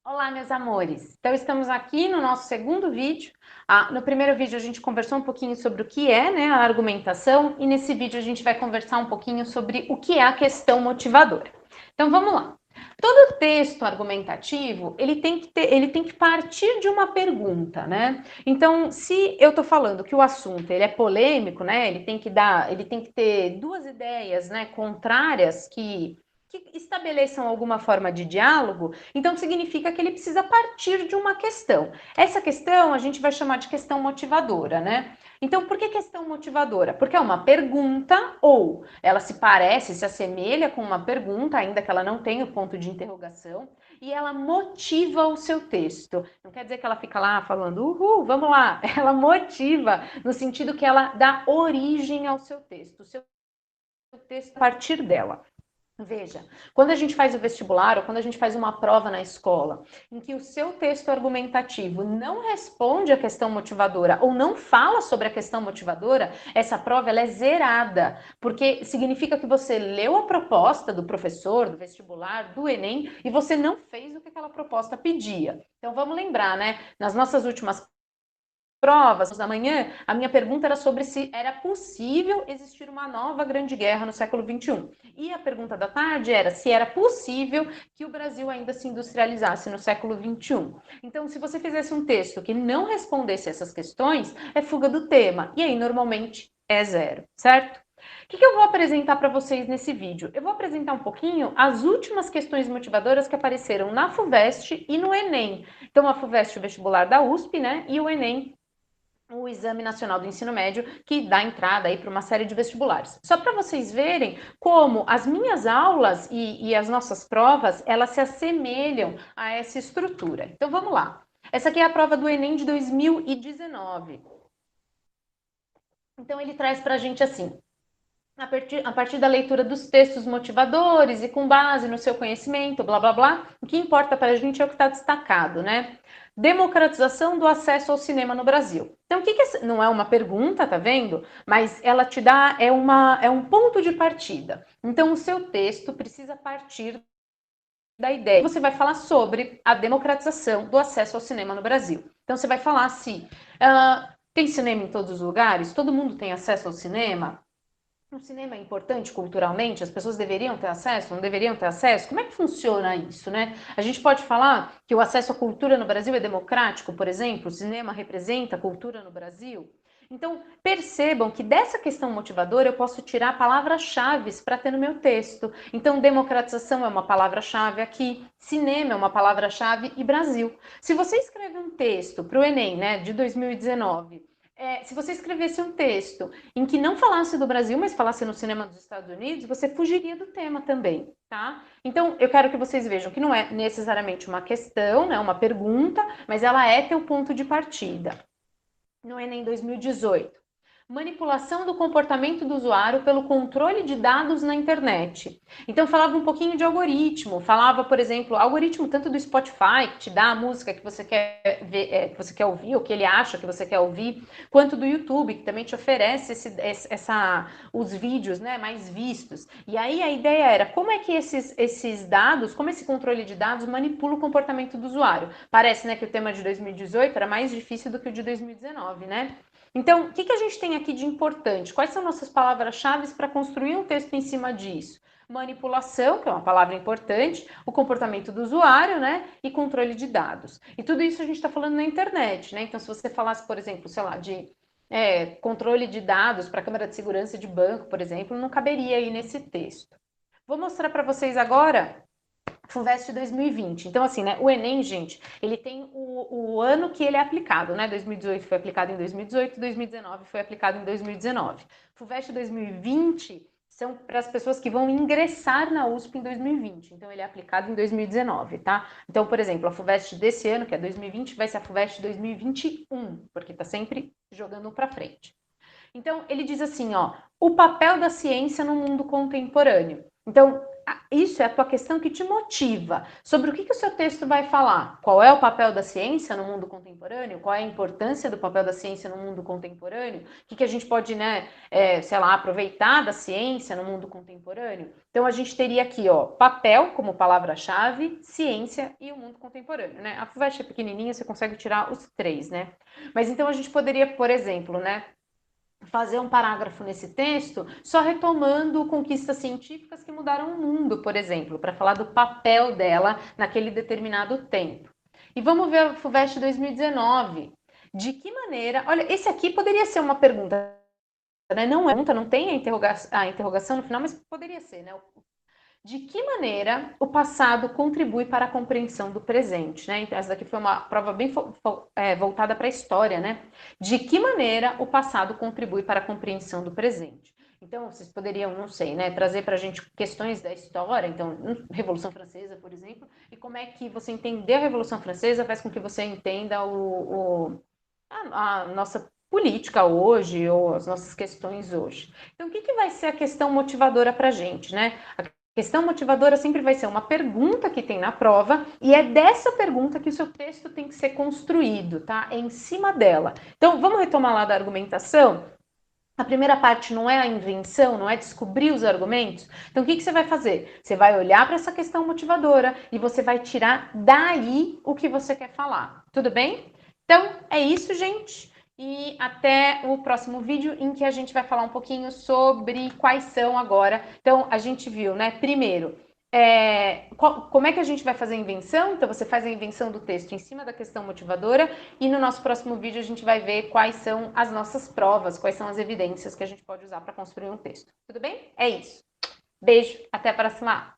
Olá, meus amores! Então, estamos aqui no nosso segundo vídeo. No primeiro vídeo, a gente conversou um pouquinho sobre o que é, né, a argumentação, e nesse vídeo a gente vai conversar um pouquinho sobre o que é a questão motivadora. Então, vamos lá. Todo texto argumentativo, ele tem que partir de uma pergunta, né? Então, se eu estou falando que o assunto ele é polêmico, né, ele tem que ter duas ideias, né, contrárias que estabeleçam alguma forma de diálogo, então significa que ele precisa partir de uma questão. Essa questão a gente vai chamar de questão motivadora, né? Então, por que questão motivadora? Porque é uma pergunta ou ela se parece, se assemelha com uma pergunta, ainda que ela não tenha o ponto de interrogação, e ela motiva o seu texto. Não quer dizer que ela fica lá falando, uhul, vamos lá. Ela motiva no sentido que ela dá origem ao seu texto. O seu texto a partir dela. Veja, quando a gente faz o vestibular ou quando a gente faz uma prova na escola, em que o seu texto argumentativo não responde à questão motivadora ou não fala sobre a questão motivadora, essa prova ela é zerada, porque significa que você leu a proposta do professor, do vestibular, do Enem, e você não fez o que aquela proposta pedia. Então vamos lembrar, né? Nas nossas últimas provas da manhã, a minha pergunta era sobre se era possível existir uma nova grande guerra no século XXI. E a pergunta da tarde era se era possível que o Brasil ainda se industrializasse no século XXI. Então, se você fizesse um texto que não respondesse essas questões, é fuga do tema. E aí, normalmente, é zero, certo? O que eu vou apresentar para vocês nesse vídeo? Eu vou apresentar um pouquinho as últimas questões motivadoras que apareceram na FUVEST e no Enem. Então, a FUVEST, o vestibular da USP, né? E o Enem, o Exame Nacional do Ensino Médio, que dá entrada aí para uma série de vestibulares. Só para vocês verem como as minhas aulas e as nossas provas, elas se assemelham a essa estrutura. Então vamos lá. Essa aqui é a prova do Enem de 2019. Então ele traz para a gente assim, a partir da leitura dos textos motivadores e com base no seu conhecimento, blá blá blá, o que importa para a gente é o que está destacado, né? Democratização do acesso ao cinema no Brasil. Então, o que é, não é uma pergunta, tá vendo? Mas ela te dá, é um ponto de partida. Então, o seu texto precisa partir da ideia. Você vai falar sobre a democratização do acesso ao cinema no Brasil. Então, você vai falar assim: tem cinema em todos os lugares? Todo mundo tem acesso ao cinema? O cinema é importante culturalmente? As pessoas deveriam ter acesso? Não deveriam ter acesso? Como é que funciona isso, né? A gente pode falar que o acesso à cultura no Brasil é democrático, por exemplo? O cinema representa a cultura no Brasil? Então, percebam que dessa questão motivadora eu posso tirar palavras-chave para ter no meu texto. Então, democratização é uma palavra-chave aqui, cinema é uma palavra-chave e Brasil. Se você escreve um texto para o Enem, né, de 2019, se você escrevesse um texto em que não falasse do Brasil, mas falasse no cinema dos Estados Unidos, você fugiria do tema também, tá? Então, eu quero que vocês vejam que não é necessariamente uma questão, né, uma pergunta, mas ela é teu ponto de partida. No Enem 2018. Manipulação do comportamento do usuário pelo controle de dados na internet. Então falava um pouquinho de algoritmo, falava, por exemplo, algoritmo tanto do Spotify, que te dá a música que você quer ver, que você quer ouvir, ou que ele acha que você quer ouvir, quanto do YouTube, que também te oferece os vídeos, né, mais vistos. E aí a ideia era como é que esses dados, como esse controle de dados manipula o comportamento do usuário. Parece, né, que o tema de 2018 era mais difícil do que o de 2019, né? Então, o que a gente tem aqui de importante? Quais são nossas palavras-chave para construir um texto em cima disso? Manipulação, que é uma palavra importante, o comportamento do usuário, né? E controle de dados. E tudo isso a gente está falando na internet, né? Então, se você falasse, por exemplo, sei lá, de controle de dados para a câmera de segurança de banco, por exemplo, não caberia aí nesse texto. Vou mostrar para vocês agora FUVEST 2020. Então, assim, né, o Enem, gente, ele tem o ano que ele é aplicado, né? 2018 foi aplicado em 2018, 2019 foi aplicado em 2019. FUVEST 2020 são para as pessoas que vão ingressar na USP em 2020. Então, ele é aplicado em 2019, tá? Então, por exemplo, a FUVEST desse ano, que é 2020, vai ser a FUVEST 2021, porque tá sempre jogando para frente. Então, ele diz assim, ó, o papel da ciência no mundo contemporâneo. Então, isso é a tua questão que te motiva. Sobre o que o seu texto vai falar? Qual é o papel da ciência no mundo contemporâneo? Qual é a importância do papel da ciência no mundo contemporâneo? O que a gente pode, né, sei lá, aproveitar da ciência no mundo contemporâneo? Então, a gente teria aqui, ó, papel como palavra-chave, ciência e o mundo contemporâneo, né? A FUVEST é pequenininha, você consegue tirar os três, né? Mas então a gente poderia, por exemplo, né, fazer um parágrafo nesse texto só retomando conquistas científicas que mudaram o mundo, por exemplo, para falar do papel dela naquele determinado tempo. E vamos ver a FUVEST 2019. De que maneira... Olha, esse aqui poderia ser uma pergunta, né? Não é pergunta, não tem a interrogação no final, mas poderia ser, né? De que maneira o passado contribui para a compreensão do presente, né? Então, essa daqui foi uma prova bem voltada para a história, né? De que maneira o passado contribui para a compreensão do presente? Então, vocês poderiam, não sei, né, trazer para a gente questões da história, então, Revolução Francesa, por exemplo, e como é que você entender a Revolução Francesa faz com que você entenda a nossa política hoje, ou as nossas questões hoje. Então, o que vai ser a questão motivadora para a gente, né? Questão motivadora sempre vai ser uma pergunta que tem na prova e é dessa pergunta que o seu texto tem que ser construído, tá? É em cima dela. Então, vamos retomar lá da argumentação? A primeira parte não é a invenção, não é descobrir os argumentos. Então, o que você vai fazer? Você vai olhar para essa questão motivadora e você vai tirar daí o que você quer falar. Tudo bem? Então, é isso, gente. E até o próximo vídeo em que a gente vai falar um pouquinho sobre quais são agora. Então, a gente viu, né? Primeiro, como é que a gente vai fazer a invenção? Então, você faz a invenção do texto em cima da questão motivadora e no nosso próximo vídeo a gente vai ver quais são as nossas provas, quais são as evidências que a gente pode usar para construir um texto. Tudo bem? É isso. Beijo, até a próxima.